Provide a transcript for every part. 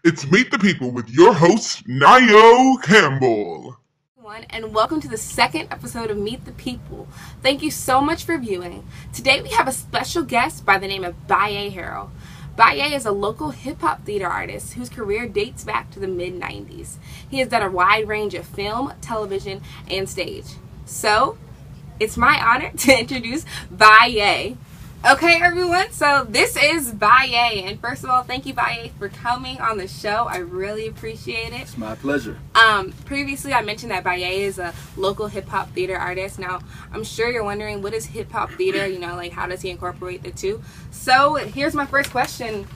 It's Meet the People with your host, Nio Campbell. And welcome to the second episode of Meet the People. Thank you so much for viewing. Today we have a special guest by the name of Baye Harrell. Baye is a local hip-hop theater artist whose career dates back to the mid-90s. He has done a wide range of film, television, and stage. So, it's my honor to introduce Baye. Okay, everyone, so this is Baye, and first of all, thank you, Baye, for coming on the show. I really appreciate it. It's my pleasure. Previously, I mentioned that Baye is a local hip-hop theater artist. Now, I'm sure you're wondering, what is hip-hop theater? You know, like, how does he incorporate the two? So, here's my first question.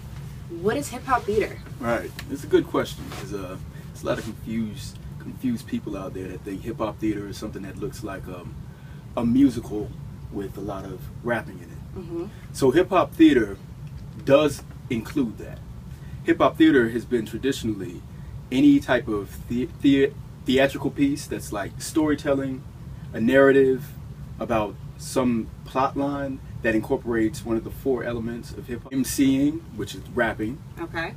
What is hip-hop theater? Right. It's a good question, because there's a lot of confused people out there that think hip-hop theater is something that looks like a musical with a lot of rapping in it. So hip-hop theater does include that. Hip-hop theater has been traditionally any type of theatrical piece that's like storytelling, a narrative about some plot line that incorporates one of the four elements of hip-hop. MCing, which is rapping. Okay.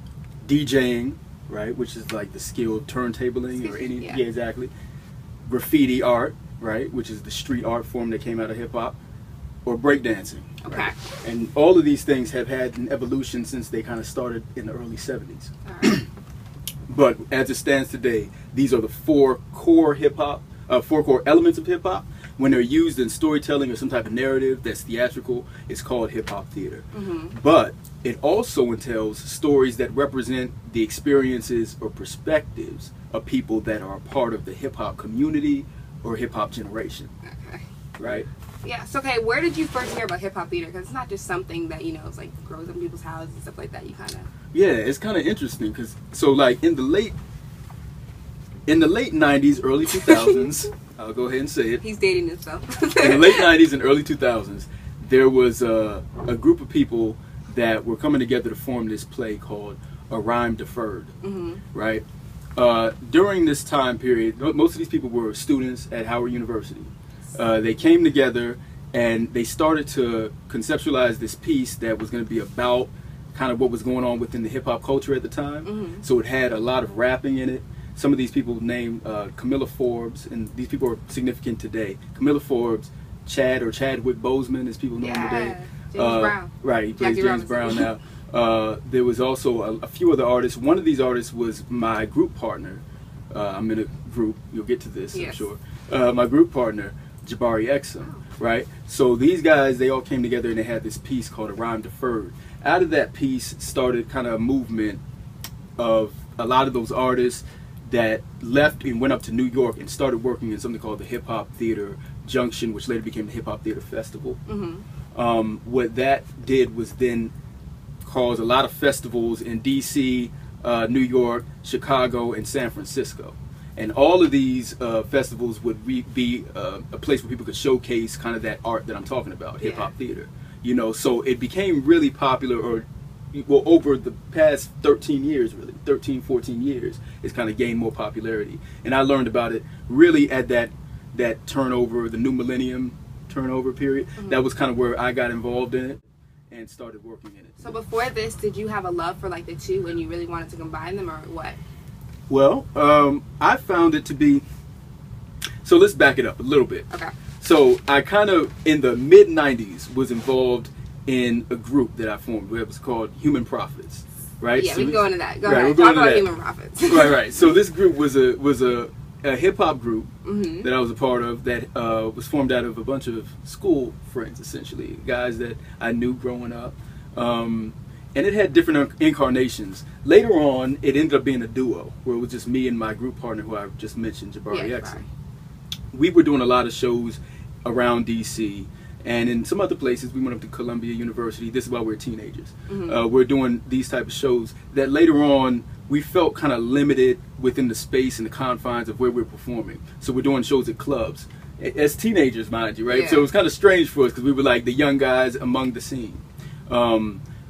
DJing, right, which is like the skill of turntabling or any, yeah, exactly. Graffiti art, right, which is the street art form that came out of hip-hop. Or breakdancing. Okay. Right? And all of these things have had an evolution since they kind of started in the early 70s. Right. But as it stands today, these are the four core elements of hip hop. When they're used in storytelling or some type of narrative that's theatrical, it's called hip hop theater. But it also entails stories that represent the experiences or perspectives of people that are a part of the hip hop community or hip hop generation. Okay. Right? Yes. Okay. Where did you first hear about hip hop theater? Because it's not just something that, you know, it's like grows up in people's houses and stuff like that. You kind of. Yeah, it's kind of interesting because like in the late 90s, early 2000s, I'll go ahead and say it. He's dating himself. In the late 90s and early 2000s, there was a group of people that were coming together to form this play called A Rhyme Deferred. Right. During this time period, most of these people were students at Howard University. They came together and they started to conceptualize this piece that was going to be about kind of what was going on within the hip-hop culture at the time. So it had a lot of rapping in it. Some of these people named Camilla Forbes, and these people are significant today. Camilla Forbes, Chadwick Boseman, as people know him today. James Brown. Right, he plays James Brown now. There was also a few other artists. One of these artists was my group partner. I'm in a group. You'll get to this, yes, I'm sure. My group partner, Jabari Exum, right? So these guys, they all came together and they had this piece called A Rhyme Deferred. Out of that piece started kind of a movement of a lot of those artists that left and went up to New York and started working in something called the Hip Hop Theater Junction, which later became the Hip Hop Theater Festival. What that did was then cause a lot of festivals in DC, New York, Chicago, and San Francisco. And all of these festivals would be a place where people could showcase kind of that art that I'm talking about, hip-hop theater. You know, so it became really popular, over the past 13 years, really, 13, 14 years, it's kind of gained more popularity. And I learned about it really at that turnover, the new millennium turnover period. That was kind of where I got involved in it and started working in it. So before this, did you have a love for like the two and you really wanted to combine them, or what? Well, I found it to be, so let's back it up a little bit. Okay. So I kind of, in the mid-90s, was involved in a group that I formed. It was called Human Prophets, right? Yeah, so we can go into that. Go right, ahead. We'll Talk go about into Human Prophets. Right. So this group was a hip-hop group that I was a part of that was formed out of a bunch of school friends, essentially, guys that I knew growing up. And it had different incarnations. Later on, it ended up being a duo, where it was just me and my group partner, who I just mentioned, Jabari Exum. We were doing a lot of shows around DC, and in some other places. We went up to Columbia University. This is while we were teenagers. We're doing these type of shows that later on we felt kind of limited within the space and the confines of where we're performing. So we're doing shows at clubs. As teenagers, mind you, right? Yeah. So it was kind of strange for us because we were like the young guys among the scene.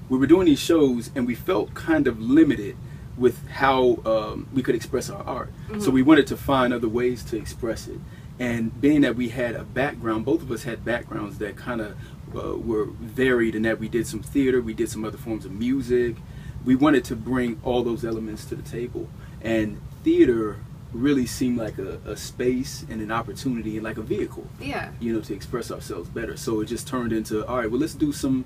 We were doing these shows and we felt kind of limited with how we could express our art. So we wanted to find other ways to express it. And being that we had a background, both of us had backgrounds that kind of were varied in that we did some theater, we did some other forms of music, we wanted to bring all those elements to the table, and theater really seemed like a space and an opportunity and like a vehicle, you know, to express ourselves better. So it just turned into, all right, well, let's do some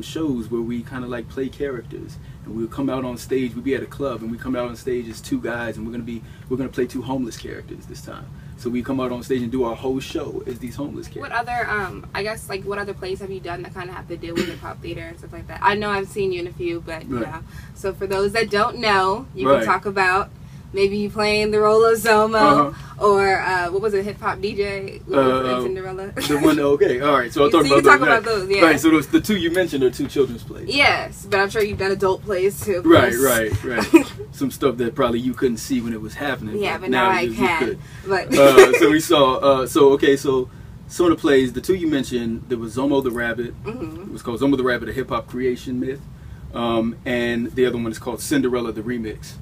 shows where we kind of like play characters, and we'll come out on stage. We'd be at a club, and we come out on stage as two guys, and we're gonna play two homeless characters this time. So we come out on stage and do our whole show as these homeless characters. What other, I guess, like, what other plays have you done that kind of have to deal with hip-hop theater and stuff like that? I know I've seen you in a few, but, yeah. So for those that don't know, you can talk about maybe you playing the role of Zomo, or, what was it, hip-hop DJ in Cinderella? The one, okay, all right. So I'll talk about those. Yeah. Right, so the two you mentioned are two children's plays. Yes, but I'm sure you've done adult plays, too. Right. Some stuff that probably you couldn't see when it was happening. Yeah, but now I can. But so we saw, so some of the plays, the two you mentioned, there was Zomo the Rabbit. It was called Zomo the Rabbit, a hip-hop creation myth. And the other one is called Cinderella the Remix.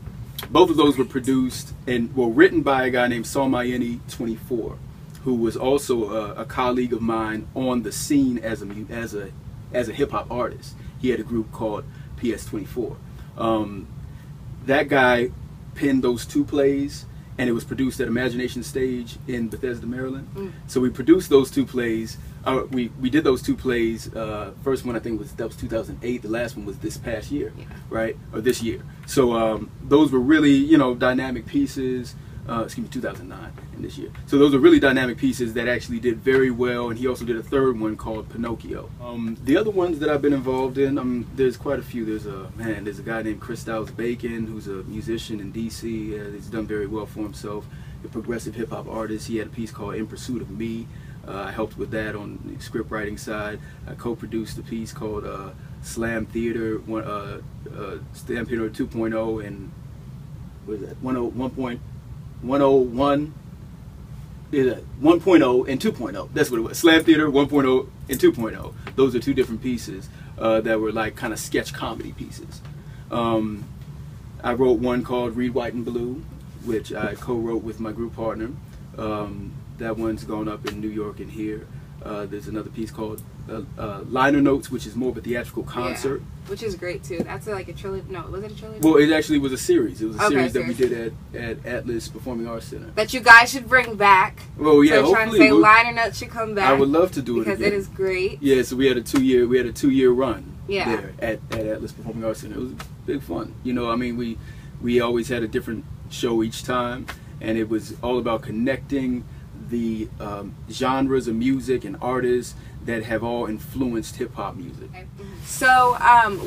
Both of those were produced and were written by a guy named Salmayeni 24, who was also a colleague of mine on the scene as a hip-hop artist. He had a group called PS24. That guy penned those two plays, and it was produced at Imagination Stage in Bethesda, Maryland. So we produced those two plays. We did those two plays. First one, I think, that was 2008. The last one was this past year, right? Or this year. So those were really, you know, dynamic pieces. Excuse me, 2009 and this year. So those are really dynamic pieces that actually did very well. And he also did a third one called Pinocchio. The other ones that I've been involved in, there's quite a few. There's a guy named Chris Bacon, who's a musician in DC. He's done very well for himself. A progressive hip hop artist. He had a piece called In Pursuit of Me. I helped with that on the script writing side. I co-produced a piece called Slam Theater, Slam Theater 2.0, and what is that? 101. 1.0 and 2.0. That's what it was. Slam Theater 1.0 and 2.0. Those are two different pieces that were like kind of sketch comedy pieces. I wrote one called Read White and Blue, which I co-wrote with my group partner. That one's gone up in New York and here. There's another piece called Liner Notes, which is more of a theatrical concert. Yeah, which is great too. That's like a trilogy. No, was it a trilogy? Well, it actually was a series. It was a series that we did at Atlas Performing Arts Center. That you guys should bring back. Well, yeah, so trying to say Liner Notes should come back. I would love to do it because it is great. Yeah, so we had a two-year run there at Atlas Performing Arts Center. It was big fun. You know, I mean, we always had a different show each time, and it was all about connecting the genres of music and artists that have all influenced hip-hop music. Okay. So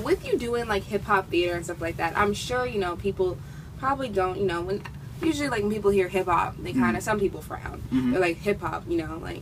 with you doing like hip-hop theater and stuff like that, I'm sure, you know, people probably don't, you know, when people hear hip-hop, they kind of, some people frown. They're like, hip-hop, you know, like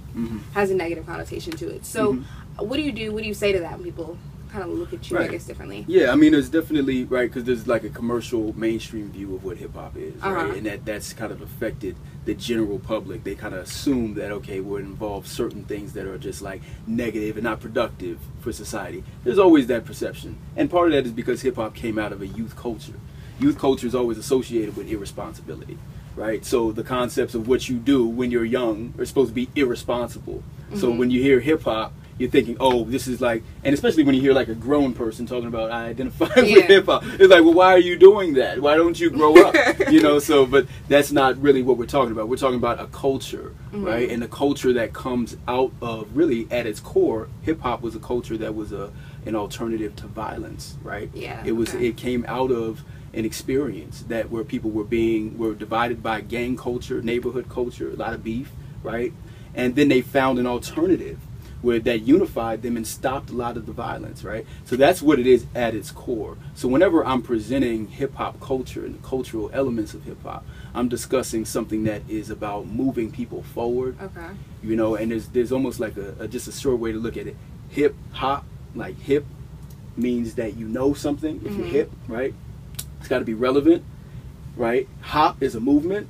has a negative connotation to it. So what do you do? What do you say to that when people kind of look at you, I guess, differently? Yeah, I mean, there's definitely, because there's like a commercial mainstream view of what hip-hop is, right? And that's kind of affected the general public. They kind of assume that, okay, we're involved certain things that are just like negative and not productive for society. There's always that perception. And part of that is because hip-hop came out of a youth culture. Youth culture is always associated with irresponsibility, right? So the concepts of what you do when you're young are supposed to be irresponsible. So when you hear hip-hop, you're thinking, oh, this is like, and especially when you hear like a grown person talking about, I identify with hip hop. It's like, well, why are you doing that? Why don't you grow up? You know, so, but that's not really what we're talking about. We're talking about a culture, right? And a culture that comes out of, really at its core, hip hop was a culture that was an alternative to violence, right? Yeah. It came out of an experience that where people were divided by gang culture, neighborhood culture, a lot of beef, right? And then they found an alternative where that unified them and stopped a lot of the violence, right? So that's what it is at its core. So whenever I'm presenting hip-hop culture and the cultural elements of hip-hop, I'm discussing something that is about moving people forward. Okay. You know, and there's almost like just a short way to look at it. Hip-hop, like hip means that you know something, if you're hip, right? It's got to be relevant, right? Hop is a movement.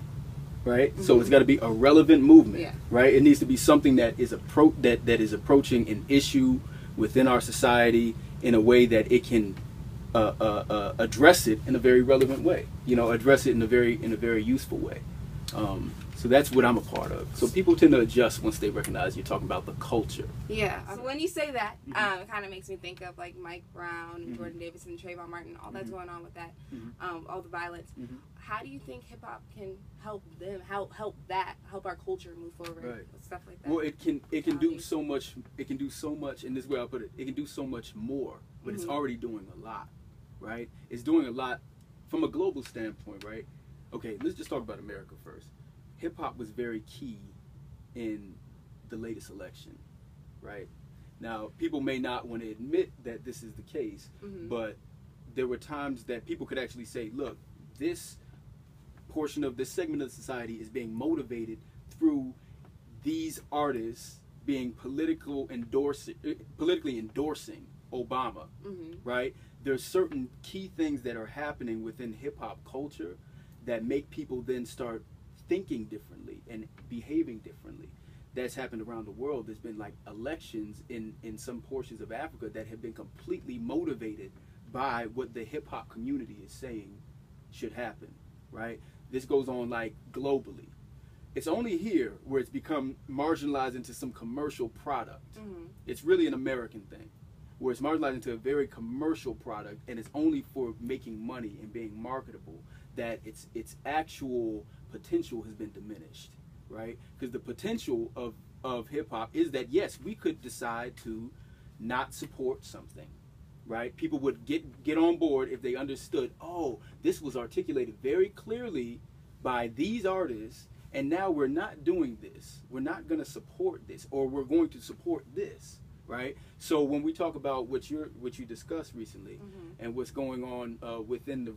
Right, so it's got to be a relevant movement, right? It needs to be something that is that is approaching an issue within our society in a way that it can address it in a very relevant way. You know, address it in a very useful way. So that's what I'm a part of. So people tend to adjust once they recognize you're talking about the culture. Yeah. So when you say that, it kind of makes me think of like Mike Brown, Jordan Davidson, Trayvon Martin, all that's going on with that, all the violence. How do you think hip hop can help them, help our culture move forward, with stuff like that? Well, it can do so much. It can do so much. And this is where I put it. It can do so much more, but it's already doing a lot, right? It's doing a lot from a global standpoint, right? Okay, let's just talk about America first. Hip hop was very key in the latest election, right? Now, people may not want to admit that this is the case, but there were times that people could actually say, look, this portion of this segment of society is being motivated through these artists being politically endorsing Obama, right? There's certain key things that are happening within hip hop culture that make people then start thinking differently and behaving differently. That's happened around the world. There's been like elections in some portions of Africa that have been completely motivated by what the hip hop community is saying should happen, right? This goes on like globally. It's only here where it's become marginalized into some commercial product. It's really an American thing, where it's marginalized into a very commercial product, and it's only for making money and being marketable that its actual potential has been diminished, right? Because the potential of hip hop is that, yes, we could decide to not support something, right? People would get on board if they understood, oh, this was articulated very clearly by these artists, and now we're not doing this. We're not going to support this, or we're going to support this, right? So when we talk about what you discussed recently and what's going on within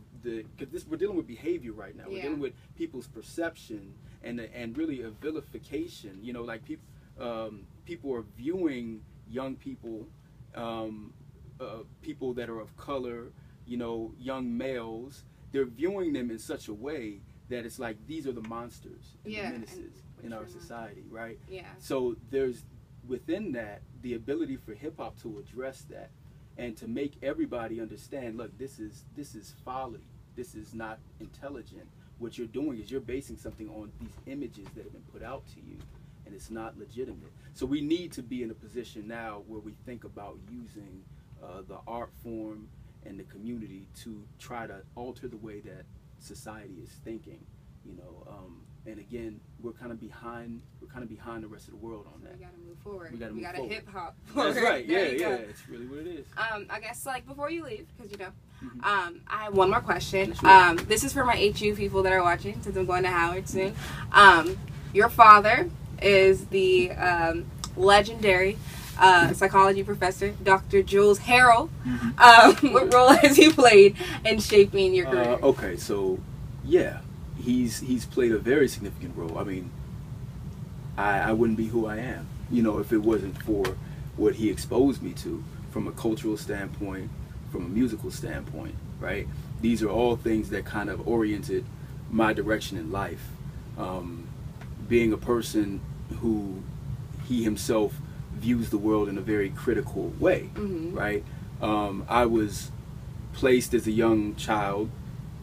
because we're dealing with behavior right now. We're dealing with people's perception and really a vilification. You know, like people are viewing young people, people that are of color, you know, young males. They're viewing them in such a way that it's like these are the monsters and the menaces in our society, right? Yeah. So there's within that the ability for hip hop to address that and to make everybody understand, look, this is folly. This is not intelligent. What you're doing is you're basing something on these images that have been put out to you, and it's not legitimate. So we need to be in a position now where we think about using the art form and the community to try to alter the way that society is thinking, you know. And again, we're kind of behind the rest of the world on that. We gotta move forward. We gotta hip hop forward. That's right. Yeah. It's really what it is. I guess like before you leave, because you know, I have one more question. Sure. This is for my HU people that are watching, since I'm going to Howard soon. Your father is the legendary psychology professor, Dr. Jules Harrell. What role has he played in shaping your career? Okay, so yeah, he's played a very significant role. I mean, I wouldn't be who I am, you know, if it wasn't for what he exposed me to from a cultural standpoint, from a musical standpoint, right? These are all things that kind of oriented my direction in life. Being a person who he himself views the world in a very critical way, right? I was placed as a young child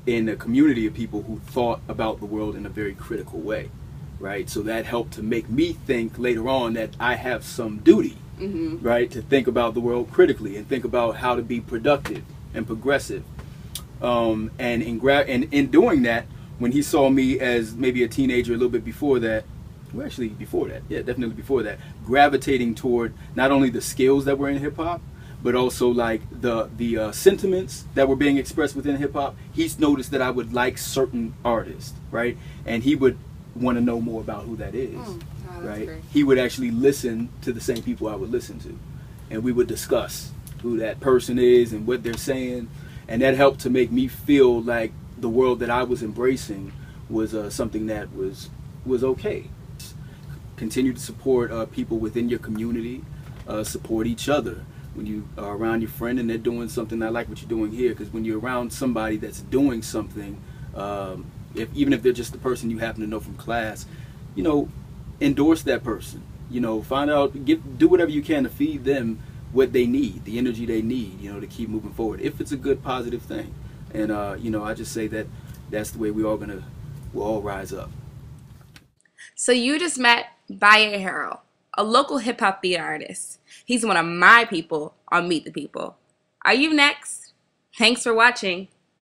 in a community of people who thought about the world in a very critical way, right? So that helped to make me think later on that I have some duty, right, to think about the world critically and think about how to be productive and progressive. And in doing that, when he saw me as maybe a teenager, a little bit before that, well, actually before that, yeah, definitely before that, gravitating toward not only the skills that were in hip hop, but also like the sentiments that were being expressed within hip hop. He's noticed that I would like certain artists, right? And he would want to know more about who that is, right? Great. He would actually listen to the same people I would listen to, and we would discuss who that person is and what they're saying, and that helped to make me feel like the world that I was embracing was something that was okay. Continue to support people within your community, support each other. When you are around your friend and they're doing something, I like what you're doing here, because when you're around somebody that's doing something, even if they're just the person you happen to know from class, you know, endorse that person. You know, find out, do whatever you can to feed them what they need, the energy they need, you know, to keep moving forward, if it's a good, positive thing. And, you know, I just say that that's the way we'll all rise up. So you just met Baye Harrell, a local hip-hop theater artist. He's one of my people on Meet the People. Are you next? Thanks for watching.